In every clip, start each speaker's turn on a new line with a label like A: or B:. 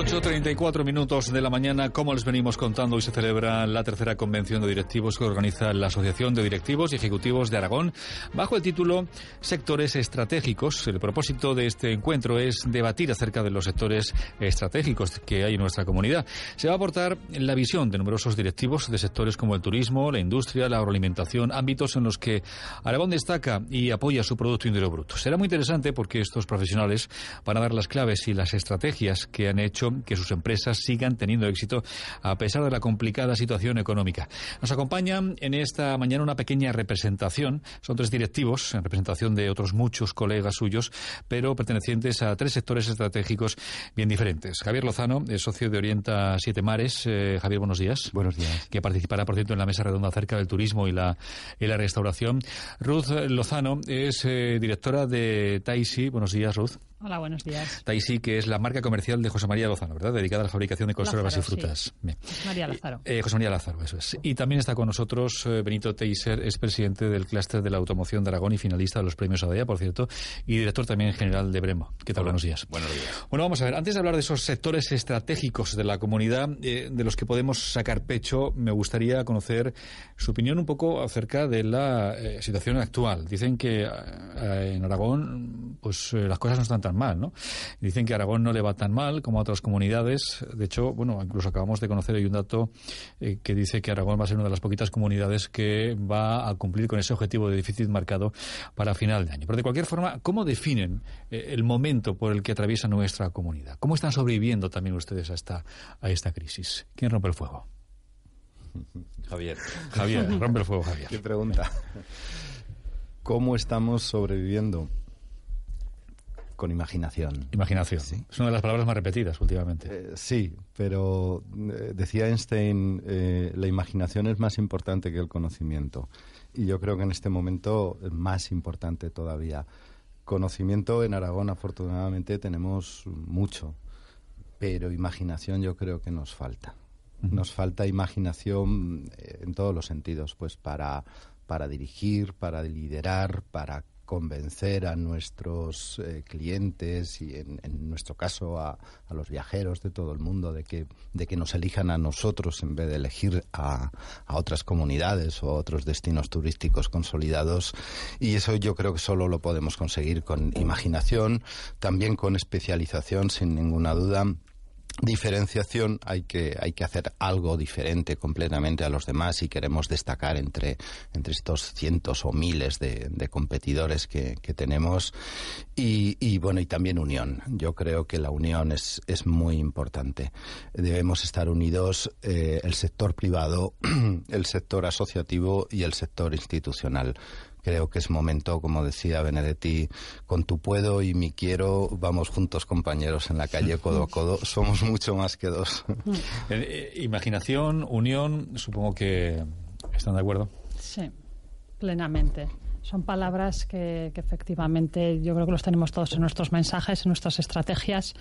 A: 8:34 de la mañana. Como les venimos contando, hoy se celebra la tercera convención de directivos que organiza la Asociación de Directivos y Ejecutivos de Aragón bajo el título Sectores Estratégicos. El propósito de este encuentro es debatir acerca de los sectores estratégicos que hay en nuestra comunidad. Se va a aportar la visión de numerosos directivos de sectores como el turismo, la industria, la agroalimentación, ámbitos en los que Aragón destaca y apoya su Producto Interior Bruto. Será muy interesante porque estos profesionales van a dar las claves y las estrategias que han hecho que sus empresas sigan teniendo éxito a pesar de la complicada situación económica. Nos acompaña en esta mañana una pequeña representación. Son 3 directivos en representación de otros muchos colegas suyos, pero pertenecientes a 3 sectores estratégicos bien diferentes. Javier Lozano es socio de Orienta Siete Mares. Javier, buenos días.
B: Buenos días.
A: Que participará, por cierto, en la mesa redonda acerca del turismo y la restauración. Ruth Lozano es directora de Taisi. Buenos días, Ruth.
C: Hola, buenos días.
A: Taisi, que es la marca comercial de José María Lozano, ¿verdad? Dedicada a la fabricación de conservas
C: Lázaro,
A: y frutas.
C: Sí. José María Lázaro.
A: José María Lázaro, eso es. Y también está con nosotros Benito Teiser, es presidente del clúster de la automoción de Aragón y finalista de los premios ADEA, por cierto, y director también general de Bremo. ¿Qué tal?
B: Hola.
A: Buenos días.
B: Buenos días.
A: Bueno, vamos a ver, antes de hablar de esos sectores estratégicos de la comunidad, de los que podemos sacar pecho, me gustaría conocer su opinión un poco acerca de la situación actual. Dicen que en Aragón, pues las cosas no están tan mal, ¿no? Dicen que a Aragón no le va tan mal como a otras comunidades. De hecho, bueno, incluso acabamos de conocer, hay un dato que dice que Aragón va a ser una de las poquitas comunidades que va a cumplir con ese objetivo de déficit marcado para final de año. Pero de cualquier forma, ¿cómo definen el momento por el que atraviesa nuestra comunidad? ¿Cómo están sobreviviendo también ustedes a esta crisis? ¿Quién rompe el fuego?
B: Javier,
A: rompe el fuego, Javier.
B: ¿Qué pregunta? ¿Cómo estamos sobreviviendo? Con imaginación.
A: Imaginación.
B: Sí.
A: Es una de las palabras más repetidas últimamente.
B: Sí, pero decía Einstein, la imaginación es más importante que el conocimiento. Y yo creo que en este momento es más importante todavía. Conocimiento en Aragón, afortunadamente, tenemos mucho, pero imaginación yo creo que nos falta. Nos falta imaginación en todos los sentidos, pues para dirigir, para liderar, para convencer a nuestros clientes y en nuestro caso a los viajeros de todo el mundo de que nos elijan a nosotros en vez de elegir a otras comunidades o a otros destinos turísticos consolidados, y eso yo creo que solo lo podemos conseguir con imaginación, también con especialización sin ninguna duda. Diferenciación, hay que hacer algo diferente completamente a los demás si queremos destacar entre estos cientos o miles de competidores que tenemos, y bueno, y también unión. Yo creo que la unión es muy importante. Debemos estar unidos, el sector privado, el sector asociativo y el sector institucional. Creo que es momento, como decía Benedetti, con tu puedo y mi quiero, vamos juntos compañeros en la calle codo a codo, somos mucho más que 2.
A: Imaginación, unión, supongo que están de acuerdo.
C: Sí, plenamente. Son palabras que efectivamente yo creo que los tenemos todos en nuestros mensajes, en nuestras estrategias.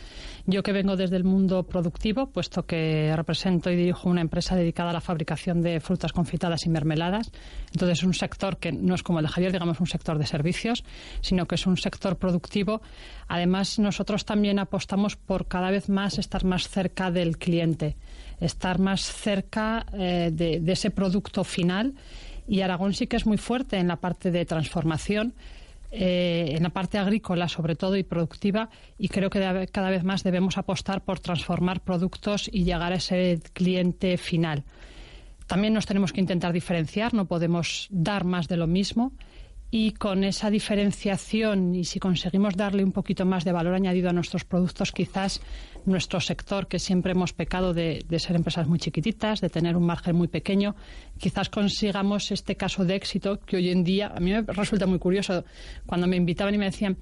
C: Yo que vengo desde el mundo productivo, puesto que represento y dirijo una empresa dedicada a la fabricación de frutas confitadas y mermeladas, entonces es un sector que no es como el de Javier, digamos un sector de servicios, sino que es un sector productivo. Además, nosotros también apostamos por cada vez más estar más cerca del cliente, estar más cerca de ese producto final. Y Aragón sí que es muy fuerte en la parte de transformación, en la parte agrícola sobre todo y productiva, y creo que cada vez más debemos apostar por transformar productos y llegar a ese cliente final. También nos tenemos que intentar diferenciar, no podemos dar más de lo mismo, y con esa diferenciación, y si conseguimos darle un poquito más de valor añadido a nuestros productos, quizás nuestro sector, que siempre hemos pecado de ser empresas muy chiquititas, de tener un margen muy pequeño, quizás consigamos este caso de éxito que hoy en día, a mí me resulta muy curioso, cuando me invitaban y me decían,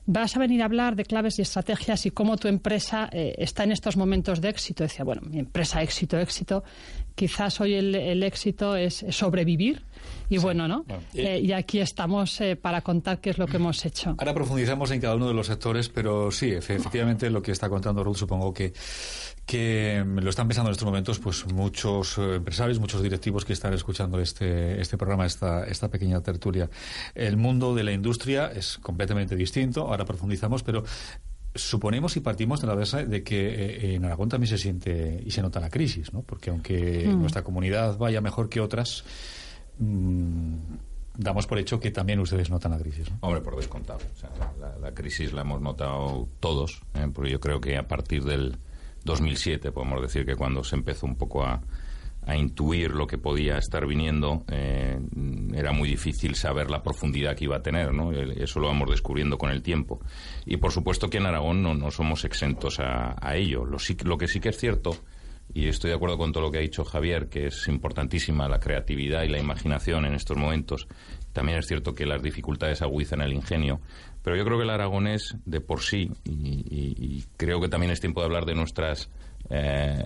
C: vas a venir a hablar de claves y estrategias y cómo tu empresa está en estos momentos de éxito. Decía, bueno, mi empresa éxito, quizás hoy el éxito es sobrevivir. Y sí, bueno, ¿no? Bueno, y aquí estamos para contar qué es lo que hemos hecho.
A: Ahora profundizamos en cada uno de los sectores, pero sí, efectivamente lo que está contando Ruth, supongo que lo están pensando en estos momentos pues muchos empresarios, muchos directivos que están escuchando este programa, esta pequeña tertulia. El mundo de la industria es completamente distinto, ahora profundizamos, pero suponemos y partimos de la base de que en Aragón también se siente y se nota la crisis, ¿no? Porque aunque nuestra comunidad vaya mejor que otras, damos por hecho que también ustedes notan la crisis, ¿no?
D: Hombre, por descontado. O sea, la crisis la hemos notado todos, porque yo creo que a partir del 2007, podemos decir que cuando se empezó un poco a intuir lo que podía estar viniendo, era muy difícil saber la profundidad que iba a tener, ¿no? Eso lo vamos descubriendo con el tiempo. Y por supuesto que en Aragón no somos exentos a ello. Lo que sí que es cierto, y estoy de acuerdo con todo lo que ha dicho Javier, que es importantísima la creatividad y la imaginación en estos momentos. También es cierto que las dificultades agudizan el ingenio, pero yo creo que el aragonés de por sí, y creo que también es tiempo de hablar de nuestras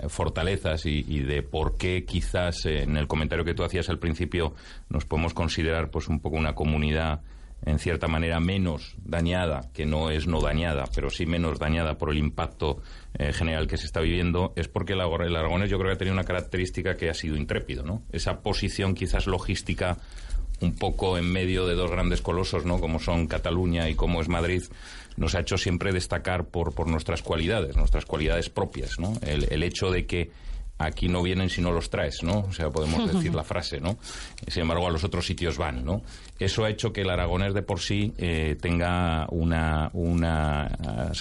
D: fortalezas y de por qué quizás en el comentario que tú hacías al principio nos podemos considerar pues un poco una comunidad en cierta manera menos dañada, que no es no dañada, pero sí menos dañada por el impacto general que se está viviendo, es porque el aragonés yo creo que ha tenido una característica que ha sido intrépido, ¿no? Esa posición quizás logística un poco en medio de dos grandes colosos, ¿no? Como son Cataluña y como es Madrid, nos ha hecho siempre destacar por nuestras cualidades propias, ¿no? El hecho de que aquí no vienen si no los traes, ¿no? O sea, podemos decir la frase, ¿no? Sin embargo, a los otros sitios van, ¿no? Eso ha hecho que el aragonés de por sí tenga unas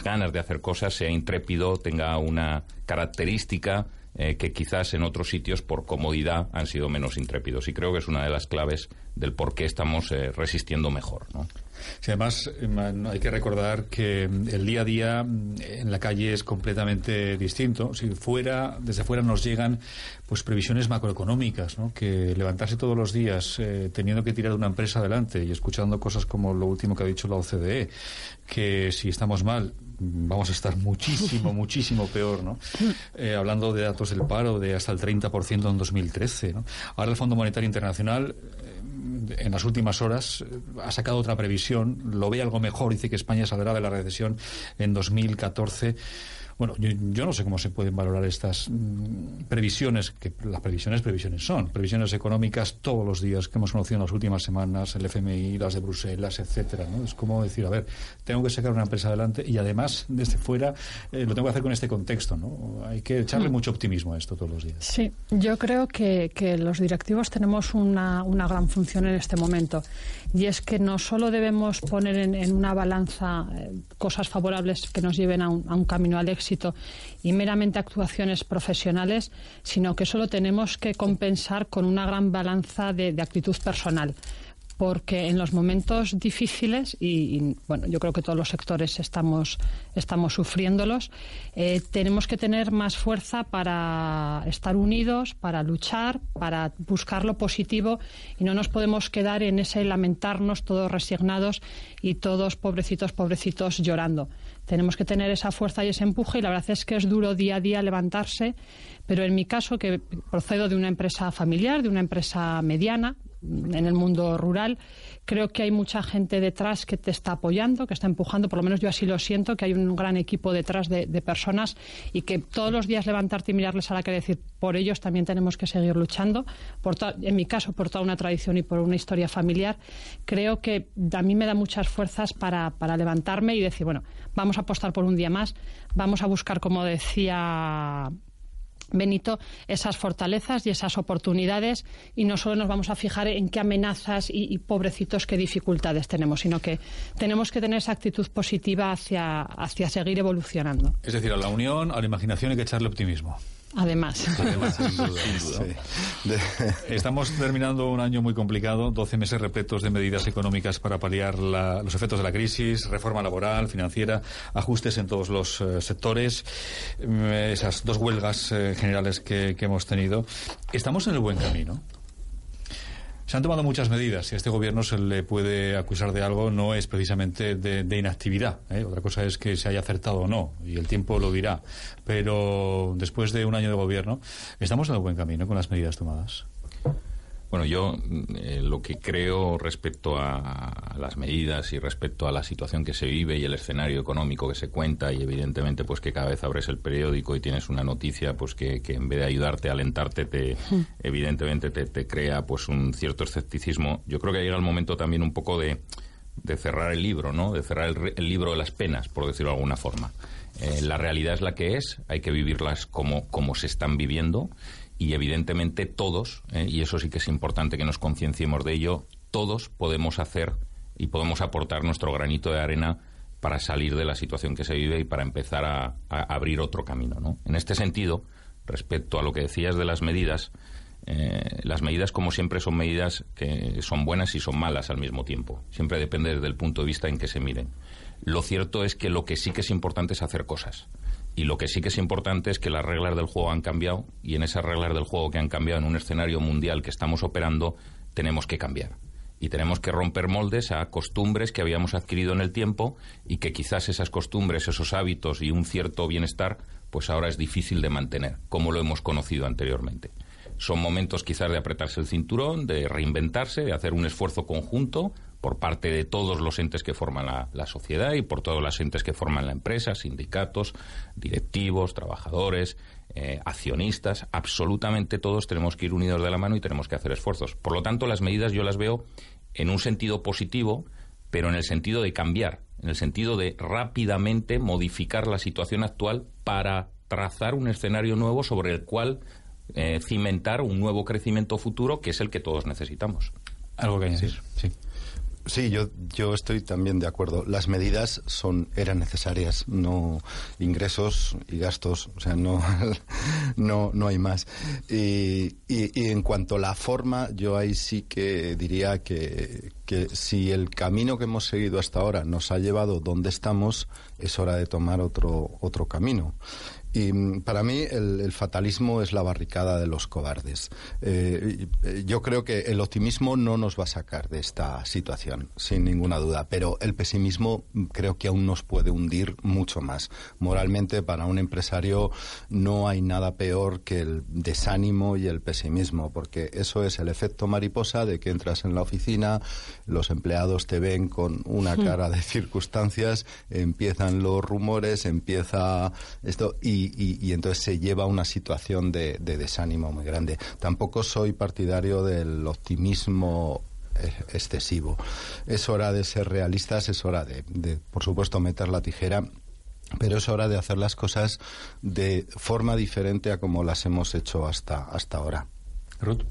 D: ganas de hacer cosas, sea intrépido, tenga una característica que quizás en otros sitios por comodidad han sido menos intrépidos. Y creo que es una de las claves del por qué estamos resistiendo mejor, ¿no?
A: Sí, además hay que recordar que el día a día en la calle es completamente distinto. Si desde fuera nos llegan pues previsiones macroeconómicas, ¿no? Que levantarse todos los días teniendo que tirar una empresa adelante y escuchando cosas como lo último que ha dicho la OCDE, que si estamos mal vamos a estar muchísimo peor, ¿no? Hablando de datos del paro de hasta el 30% en 2013, ¿no? Ahora el Fondo Monetario Internacional en las últimas horas ha sacado otra previsión, lo ve algo mejor, dice que España saldrá de la recesión en 2014. Bueno, yo no sé cómo se pueden valorar estas previsiones, que las previsiones son previsiones económicas todos los días que hemos conocido en las últimas semanas, el FMI, las de Bruselas, etcétera, ¿no? Es como decir, a ver, tengo que sacar una empresa adelante y además desde fuera lo tengo que hacer con este contexto, ¿no? Hay que echarle mucho optimismo a esto todos los días.
C: Sí, yo creo que los directivos tenemos una gran función en este momento, y es que no solo debemos poner en una balanza cosas favorables que nos lleven a un camino al éxito y meramente actuaciones profesionales, sino que eso lo tenemos que compensar con una gran balanza de actitud personal. Porque en los momentos difíciles, y bueno, yo creo que todos los sectores estamos sufriéndolos, tenemos que tener más fuerza para estar unidos, para luchar, para buscar lo positivo, y no nos podemos quedar en ese lamentarnos todos resignados y todos pobrecitos llorando. Tenemos que tener esa fuerza y ese empuje, y la verdad es que es duro día a día levantarse, pero en mi caso, que procedo de una empresa familiar, de una empresa mediana, en el mundo rural, creo que hay mucha gente detrás que te está apoyando, que está empujando, por lo menos yo así lo siento, que hay un gran equipo detrás de personas, y que todos los días levantarte y mirarles a la cara y decir, por ellos también tenemos que seguir luchando, en mi caso por toda una tradición y por una historia familiar. Creo que a mí me da muchas fuerzas para levantarme y decir, bueno, vamos a apostar por un día más, vamos a buscar, como decía Benito, esas fortalezas y esas oportunidades, y no solo nos vamos a fijar en qué amenazas y pobrecitos qué dificultades tenemos, sino que tenemos que tener esa actitud positiva hacia seguir evolucionando.
A: Es decir, a la unión, a la imaginación hay que echarle optimismo.
C: Además,
A: sin duda. Sí. Estamos terminando un año muy complicado, 12 meses repletos de medidas económicas para paliar los efectos de la crisis, reforma laboral, financiera, ajustes en todos los sectores, esas 2 huelgas generales que hemos tenido. ¿Estamos en el buen camino? Se han tomado muchas medidas. Si a este gobierno se le puede acusar de algo, no es precisamente de inactividad, ¿eh? Otra cosa es que se haya acertado o no, y el tiempo lo dirá. Pero después de un año de gobierno, ¿estamos en el buen camino con las medidas tomadas?
D: Bueno, yo lo que creo respecto a las medidas y respecto a la situación que se vive y el escenario económico que se cuenta, y evidentemente pues que cada vez abres el periódico y tienes una noticia pues que en vez de ayudarte, alentarte, evidentemente te crea pues un cierto escepticismo. Yo creo que llega el momento también un poco de cerrar el libro, ¿no? De cerrar el libro de las penas, por decirlo de alguna forma. La realidad es la que es, hay que vivirlas como se están viviendo, y evidentemente todos, y eso sí que es importante que nos concienciemos de ello, todos podemos hacer y podemos aportar nuestro granito de arena para salir de la situación que se vive y para empezar a abrir otro camino, ¿no? En este sentido, respecto a lo que decías de las medidas, como siempre, son medidas que son buenas y son malas al mismo tiempo. Siempre depende desde el punto de vista en que se miren. Lo cierto es que lo que sí que es importante es hacer cosas. Y lo que sí que es importante es que las reglas del juego han cambiado, y en esas reglas del juego que han cambiado en un escenario mundial que estamos operando, tenemos que cambiar. Y tenemos que romper moldes a costumbres que habíamos adquirido en el tiempo, y que quizás esas costumbres, esos hábitos y un cierto bienestar, pues ahora es difícil de mantener, como lo hemos conocido anteriormente. Son momentos quizás de apretarse el cinturón, de reinventarse, de hacer un esfuerzo conjunto por parte de todos los entes que forman la sociedad y por todos los entes que forman la empresa, sindicatos, directivos, trabajadores, accionistas. Absolutamente todos tenemos que ir unidos de la mano y tenemos que hacer esfuerzos. Por lo tanto, las medidas yo las veo en un sentido positivo, pero en el sentido de cambiar, en el sentido de rápidamente modificar la situación actual para trazar un escenario nuevo sobre el cual cimentar un nuevo crecimiento futuro, que es el que todos necesitamos.
A: ¿Algo que añadir? Sí.
B: Sí, yo estoy también de acuerdo. Las medidas eran necesarias, no ingresos y gastos, o sea, no hay más. Y en cuanto a la forma, yo ahí sí que diría que si el camino que hemos seguido hasta ahora nos ha llevado donde estamos, es hora de tomar otro camino. Y para mí el fatalismo es la barricada de los cobardes. Yo creo que el optimismo no nos va a sacar de esta situación, sin ninguna duda, pero el pesimismo creo que aún nos puede hundir mucho más. Moralmente, para un empresario no hay nada peor que el desánimo y el pesimismo, porque eso es el efecto mariposa de que entras en la oficina, los empleados te ven con una cara de circunstancias, empiezan los rumores, empieza esto y entonces se lleva a una situación de desánimo muy grande. Tampoco soy partidario del optimismo excesivo. Es hora de ser realistas, es hora de por supuesto, meter la tijera, pero es hora de hacer las cosas de forma diferente a como las hemos hecho hasta ahora.
A: Ruth.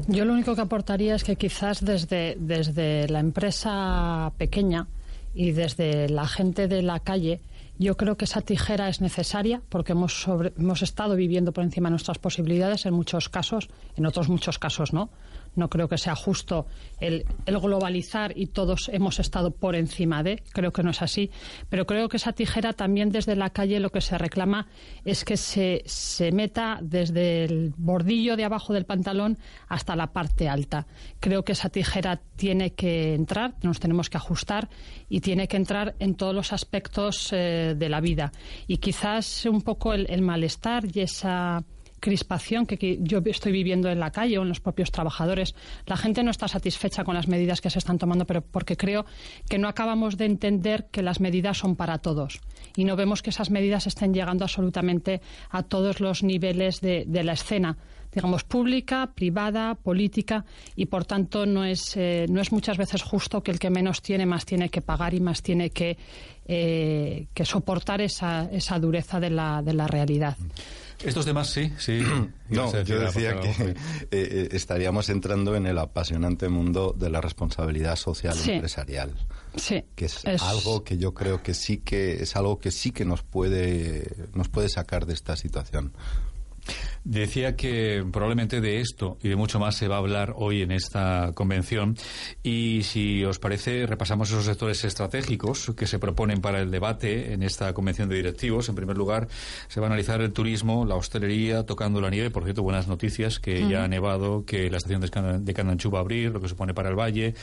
C: Yo lo único que aportaría es que quizás desde la empresa pequeña y desde la gente de la calle, yo creo que esa tijera es necesaria porque hemos estado viviendo por encima de nuestras posibilidades en muchos casos, en otros muchos casos no. No creo que sea justo el globalizar y todos hemos estado por encima de, creo que no es así, pero creo que esa tijera también desde la calle lo que se reclama es que se meta desde el bordillo de abajo del pantalón hasta la parte alta. Creo que esa tijera tiene que entrar, nos tenemos que ajustar y tiene que entrar en todos los aspectos de la vida. Y quizás un poco el malestar y esa crispación que yo estoy viviendo en la calle o en los propios trabajadores. La gente no está satisfecha con las medidas que se están tomando, pero porque creo que no acabamos de entender que las medidas son para todos y no vemos que esas medidas estén llegando absolutamente a todos los niveles de la escena, digamos, pública, privada, política, y por tanto no es muchas veces justo que el que menos tiene más tiene que pagar y más tiene que soportar esa dureza de la realidad.
A: Estos temas sí.
B: No, yo decía que estaríamos entrando en el apasionante mundo de la responsabilidad social empresarial. Sí, que es algo que yo creo que sí que es algo que sí que nos puede sacar de esta situación.
A: Decía que probablemente de esto y de mucho más se va a hablar hoy en esta convención, y si os parece repasamos esos sectores estratégicos que se proponen para el debate en esta convención de directivos. En primer lugar se va a analizar el turismo, la hostelería, tocando la nieve. Por cierto, buenas noticias, que ya ha nevado, que la estación de Candanchú va a abrir, lo que supone para el valle,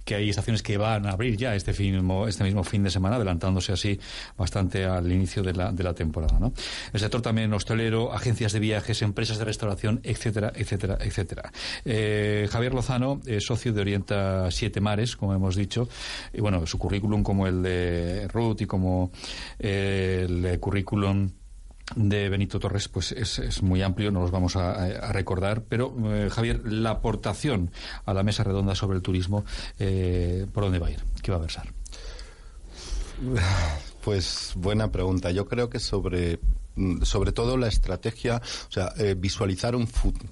A: que hay estaciones que van a abrir ya este mismo fin de semana, adelantándose así bastante al inicio de la temporada, ¿no? El sector también hostelero, agencias de viajes, empresas de restauración, etcétera, etcétera, etcétera. Javier Lozano, socio de Orienta Siete Mares, como hemos dicho, y bueno, su currículum, como el de Ruth y como el currículum de Benito Torres pues es muy amplio, no los vamos a recordar, pero Javier, la aportación a la mesa redonda sobre el turismo, ¿por dónde va a ir? ¿Qué va a versar?
B: Pues buena pregunta. Yo creo que sobre todo la estrategia, o sea, visualizar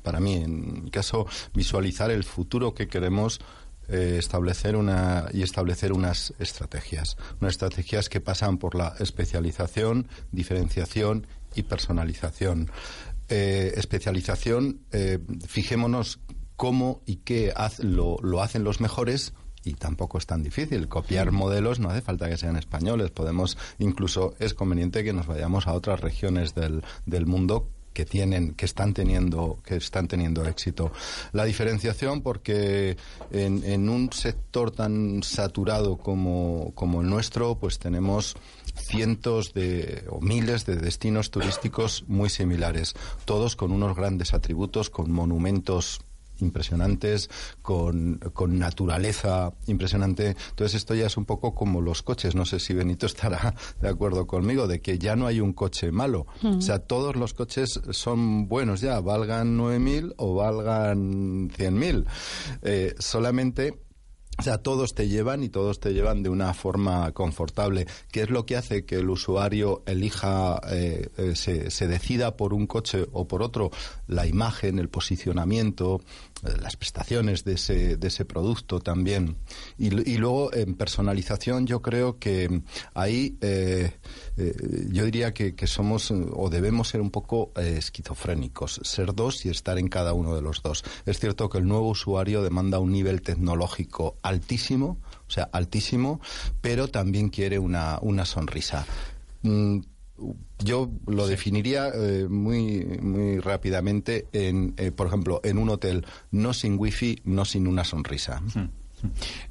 B: para mí, en mi caso, visualizar el futuro que queremos, establecer unas estrategias que pasan por la especialización, diferenciación y personalización. Especialización, fijémonos cómo y qué lo hacen los mejores. Y tampoco es tan difícil. Copiar modelos no hace falta que sean españoles. Incluso es conveniente que nos vayamos a otras regiones del mundo que están teniendo éxito. La diferenciación, porque en un sector tan saturado como el nuestro, pues tenemos cientos o miles de destinos turísticos muy similares, todos con unos grandes atributos, con monumentos impresionantes, con naturaleza impresionante. Entonces esto ya es un poco como los coches. No sé si Benito estará de acuerdo conmigo, de que ya no hay un coche malo. O sea, todos los coches son buenos ya, valgan 9.000 o valgan 100.000. Solamente... O sea, todos te llevan de una forma confortable. ¿Qué es lo que hace que el usuario elija, se decida por un coche o por otro? La imagen, el posicionamiento, las prestaciones de ese producto también. Y luego, en personalización, yo creo que ahí yo diría que somos o debemos ser un poco esquizofrénicos, ser dos y estar en cada uno de los dos. Es cierto que el nuevo usuario demanda un nivel tecnológico altísimo, pero también quiere una sonrisa. Yo lo definiría muy rápidamente por ejemplo, en un hotel, no sin wifi, no sin una sonrisa.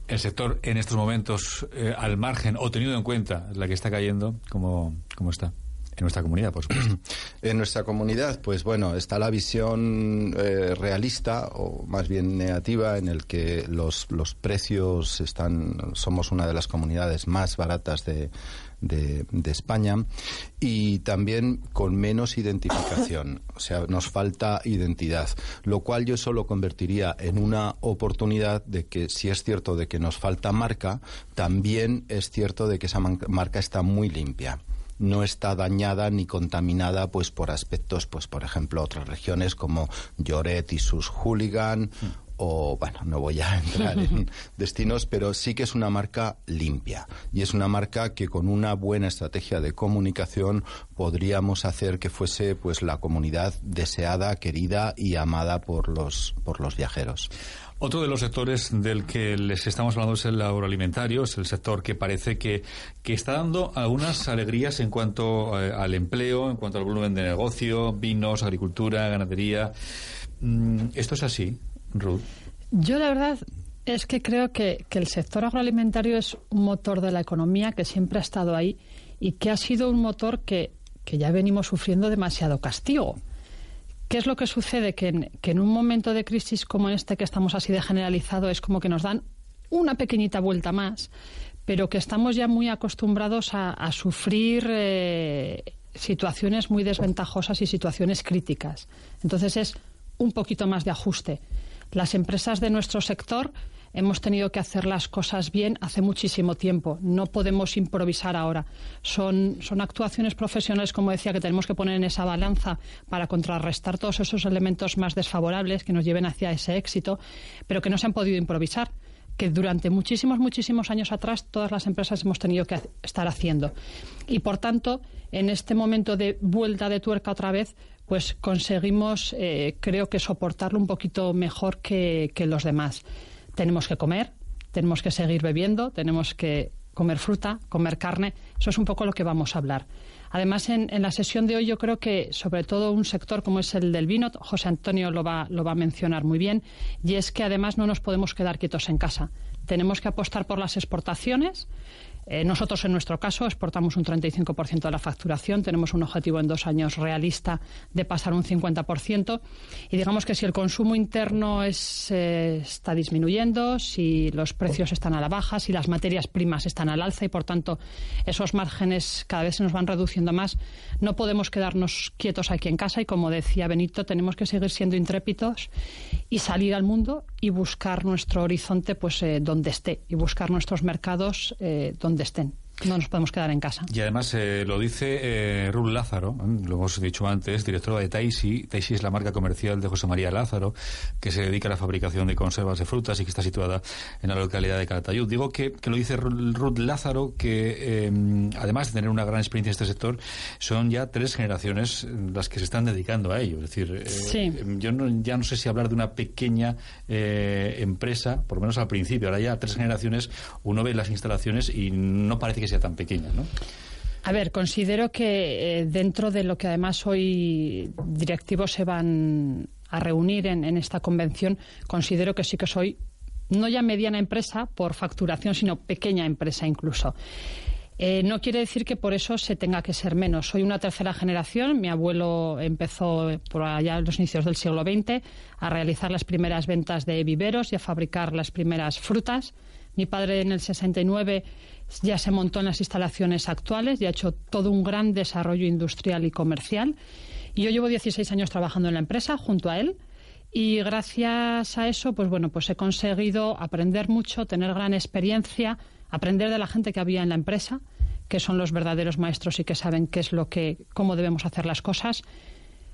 A: El sector en estos momentos, al margen o teniendo en cuenta la que está cayendo, ¿cómo está? En nuestra comunidad, por supuesto.
B: En nuestra comunidad, pues bueno, está la visión realista, o más bien negativa, en el que los precios somos una de las comunidades más baratas de España, y también con menos identificación. O sea, nos falta identidad, lo cual yo solo convertiría en una oportunidad de que, si es cierto de que nos falta marca, también es cierto de que esa marca está muy limpia. No está dañada ni contaminada pues por aspectos, pues por ejemplo, otras regiones como Lloret y sus hooligan, o bueno, no voy a entrar en destinos, pero sí que es una marca limpia, y es una marca que con una buena estrategia de comunicación podríamos hacer que fuese pues la comunidad deseada, querida y amada por los viajeros.
A: Otro de los sectores del que les estamos hablando es el agroalimentario. Es el sector que parece que está dando algunas alegrías en cuanto al empleo, en cuanto al volumen de negocio, vinos, agricultura, ganadería. ¿Esto es así, Ruth?
C: Yo la verdad es que creo que el sector agroalimentario es un motor de la economía que siempre ha estado ahí y que ha sido un motor que ya venimos sufriendo demasiado castigo. ¿Qué es lo que sucede? Que en un momento de crisis como este, que estamos así de generalizado, es como que nos dan una pequeñita vuelta más, pero que estamos ya muy acostumbrados a sufrir situaciones muy desventajosas y situaciones críticas. Entonces es un poquito más de ajuste. Las empresas de nuestro sector hemos tenido que hacer las cosas bien hace muchísimo tiempo. No podemos improvisar ahora. Son actuaciones profesionales, como decía, que tenemos que poner en esa balanza para contrarrestar todos esos elementos más desfavorables que nos lleven hacia ese éxito, pero que no se han podido improvisar, que durante muchísimos años atrás todas las empresas hemos tenido que estar haciendo. Y, por tanto, en este momento de vuelta de tuerca otra vez, pues conseguimos, creo que soportarlo un poquito mejor que los demás. Tenemos que comer, tenemos que seguir bebiendo, tenemos que comer fruta, comer carne. Eso es un poco lo que vamos a hablar. Además, en la sesión de hoy yo creo que, sobre todo, un sector como es el del vino, José Antonio lo va a mencionar muy bien, y es que además no nos podemos quedar quietos en casa. Tenemos que apostar por las exportaciones. Nosotros, en nuestro caso, exportamos un 35% de la facturación. Tenemos un objetivo en 2 años realista de pasar un 50%. Y digamos que si el consumo interno está disminuyendo, si los precios están a la baja, si las materias primas están al alza y, por tanto, esos márgenes cada vez se nos van reduciendo más, no podemos quedarnos quietos aquí en casa. Y, como decía Benito, tenemos que seguir siendo intrépidos y salir al mundo y buscar nuestro horizonte pues donde esté, y buscar nuestros mercados donde estén. No nos podemos quedar en casa.
A: Y además lo dice Ruth Lázaro, lo hemos dicho antes, directora de Taisi. Taisi es la marca comercial de José María Lázaro, que se dedica a la fabricación de conservas de frutas y que está situada en la localidad de Calatayud. Digo que lo dice Ruth Lázaro, que además de tener una gran experiencia en este sector, son ya 3 generaciones las que se están dedicando a ello. Es decir,
C: sí.
A: Yo ya no sé si hablar de una pequeña empresa, por lo menos al principio. Ahora ya 3 generaciones, uno ve las instalaciones y no parece que sea tan pequeña, ¿no?
C: A ver, considero que dentro de lo que además hoy directivos se van a reunir en esta convención, considero que sí que soy no ya mediana empresa por facturación, sino pequeña empresa incluso. No quiere decir que por eso se tenga que ser menos. Soy una 3ª generación. Mi abuelo empezó por allá en los inicios del siglo XX a realizar las primeras ventas de viveros y a fabricar las primeras frutas. Mi padre en el 69 ya se montó en las instalaciones actuales y ha hecho todo un gran desarrollo industrial y comercial. Y yo llevo 16 años trabajando en la empresa junto a él. Y gracias a eso, pues bueno, pues he conseguido aprender mucho, tener gran experiencia, aprender de la gente que había en la empresa, que son los verdaderos maestros y que saben cómo debemos hacer las cosas.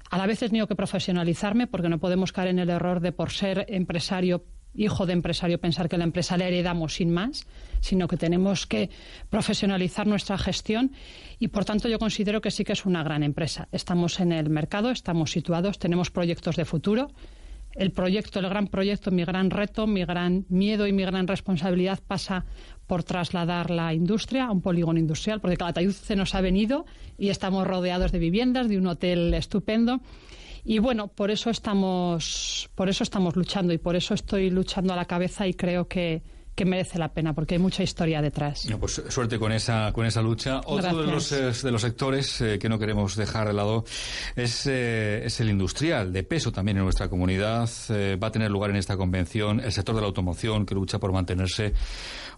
C: A la vez he tenido que profesionalizarme, porque no podemos caer en el error de, por ser empresario, hijo de empresario, pensar que la empresa la heredamos sin más, sino que tenemos que profesionalizar nuestra gestión y, por tanto, yo considero que sí que es una gran empresa. Estamos en el mercado, estamos situados, tenemos proyectos de futuro. El gran proyecto, mi gran reto, mi gran miedo y mi gran responsabilidad pasa por trasladar la industria a un polígono industrial, porque Calatayud se nos ha venido y estamos rodeados de viviendas, de un hotel estupendo. Y bueno, por eso estamos luchando, y por eso estoy luchando a la cabeza, y creo que merece la pena, porque hay mucha historia detrás.
A: No, pues suerte con esa lucha. Otro de los sectores que no queremos dejar de lado es el industrial, de peso también en nuestra comunidad. Va a tener lugar en esta convención el sector de la automoción, que lucha por mantenerse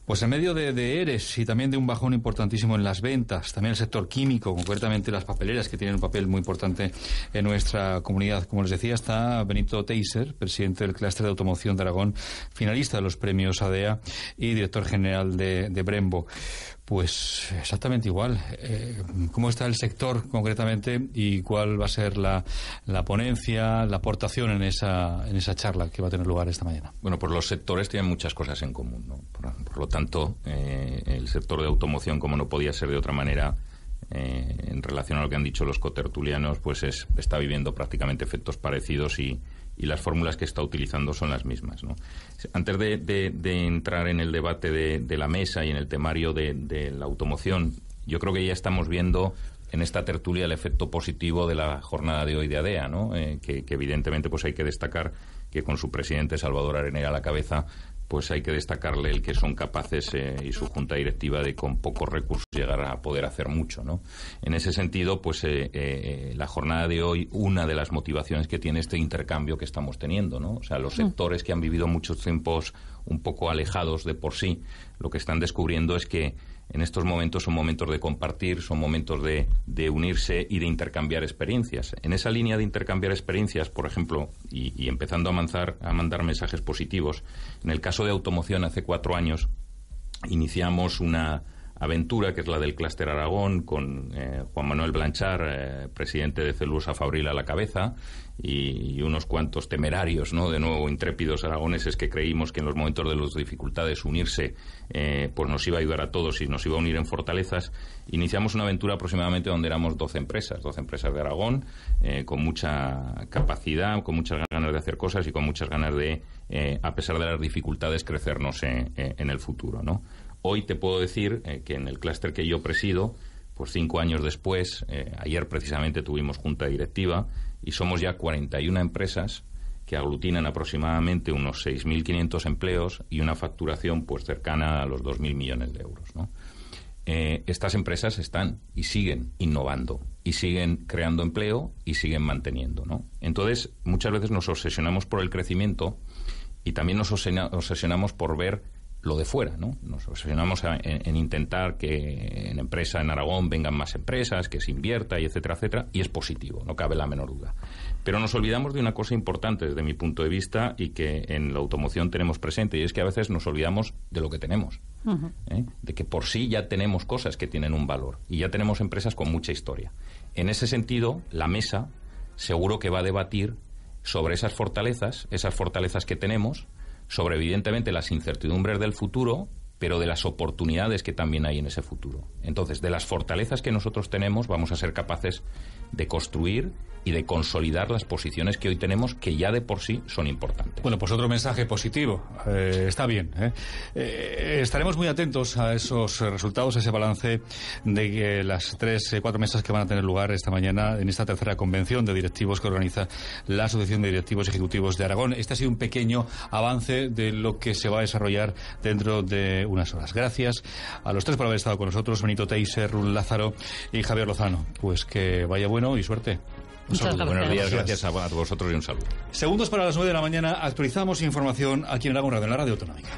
A: pues en medio de ERES y también de un bajón importantísimo en las ventas. También el sector químico, concretamente las papeleras, que tienen un papel muy importante en nuestra comunidad. Como les decía, está Benito Teiser, presidente del clúster de automoción de Aragón, finalista de los premios ADEA y director general de Brembo. Pues exactamente igual. ¿Cómo está el sector concretamente y cuál va a ser la ponencia, la aportación en esa charla que va a tener lugar esta mañana?
D: Bueno, pues los sectores tienen muchas cosas en común, ¿no? Por lo tanto, el sector de automoción, como no podía ser de otra manera, en relación a lo que han dicho los cotertulianos, pues está viviendo prácticamente efectos parecidos y las fórmulas que está utilizando son las mismas, ¿no? Antes de entrar en el debate de la mesa y en el temario de la automoción, yo creo que ya estamos viendo en esta tertulia el efecto positivo de la jornada de hoy de ADEA, ¿no? Que evidentemente pues hay que destacar que con su presidente Salvador Arenera a la cabeza, pues hay que destacarle el que son capaces y su junta directiva de con pocos recursos llegar a poder hacer mucho, ¿no? En ese sentido, pues la jornada de hoy, una de las motivaciones que tiene este intercambio que estamos teniendo, ¿no? O sea, los sectores que han vivido muchos tiempos un poco alejados de por sí, lo que están descubriendo es que en estos momentos son momentos de compartir, son momentos de unirse y de intercambiar experiencias. En esa línea de intercambiar experiencias, por ejemplo, y empezando a mandar mensajes positivos, en el caso de automoción, hace 4 años iniciamos una aventura que es la del Clúster Aragón, con Juan Manuel Blanchard, presidente de Celulosa Fabril, a la cabeza, y unos cuantos temerarios, ¿no?, de nuevo intrépidos aragoneses que creímos que en los momentos de las dificultades unirse pues nos iba a ayudar a todos y nos iba a unir en fortalezas. Iniciamos una aventura aproximadamente donde éramos 12 empresas de Aragón, con mucha capacidad, con muchas ganas de hacer cosas y con muchas ganas de, a pesar de las dificultades, crecernos en el futuro, ¿no? Hoy te puedo decir que en el clúster que yo presido, pues 5 años después, ayer precisamente tuvimos junta directiva y somos ya 41 empresas que aglutinan aproximadamente unos 6.500 empleos y una facturación pues cercana a los 2.000 millones de euros, ¿no? estas empresas están y siguen innovando y siguen creando empleo y siguen manteniendo, ¿no? Entonces, muchas veces nos obsesionamos por el crecimiento y también nos obsesionamos por ver lo de fuera, ¿no? Nos obsesionamos en intentar que en empresa en Aragón vengan más empresas, que se invierta y etcétera, etcétera, y es positivo, no cabe la menor duda. Pero nos olvidamos de una cosa importante desde mi punto de vista y que en la automoción tenemos presente, y es que a veces nos olvidamos de lo que tenemos. De que por sí ya tenemos cosas que tienen un valor y ya tenemos empresas con mucha historia. En ese sentido, la mesa seguro que va a debatir sobre esas fortalezas que tenemos, sobre evidentemente las incertidumbres del futuro, pero de las oportunidades que también hay en ese futuro. Entonces, de las fortalezas que nosotros tenemos, vamos a ser capaces de construir y de consolidar las posiciones que hoy tenemos, que ya de por sí son importantes.
A: Bueno, pues otro mensaje positivo. Está bien. Estaremos muy atentos a esos resultados, a ese balance de las 3-4 mesas que van a tener lugar esta mañana en esta tercera convención de directivos que organiza la Asociación de Directivos Ejecutivos de Aragón. Este ha sido un pequeño avance de lo que se va a desarrollar dentro de unas horas. Gracias a los tres por haber estado con nosotros, Benito Teiser, Rul Lázaro y Javier Lozano. Pues que vaya bueno y suerte.
D: Buenos días, gracias a vosotros y un saludo.
A: Segundos para las 9 de la mañana, actualizamos información aquí en Aragón Radio, en la Radio Autonómica.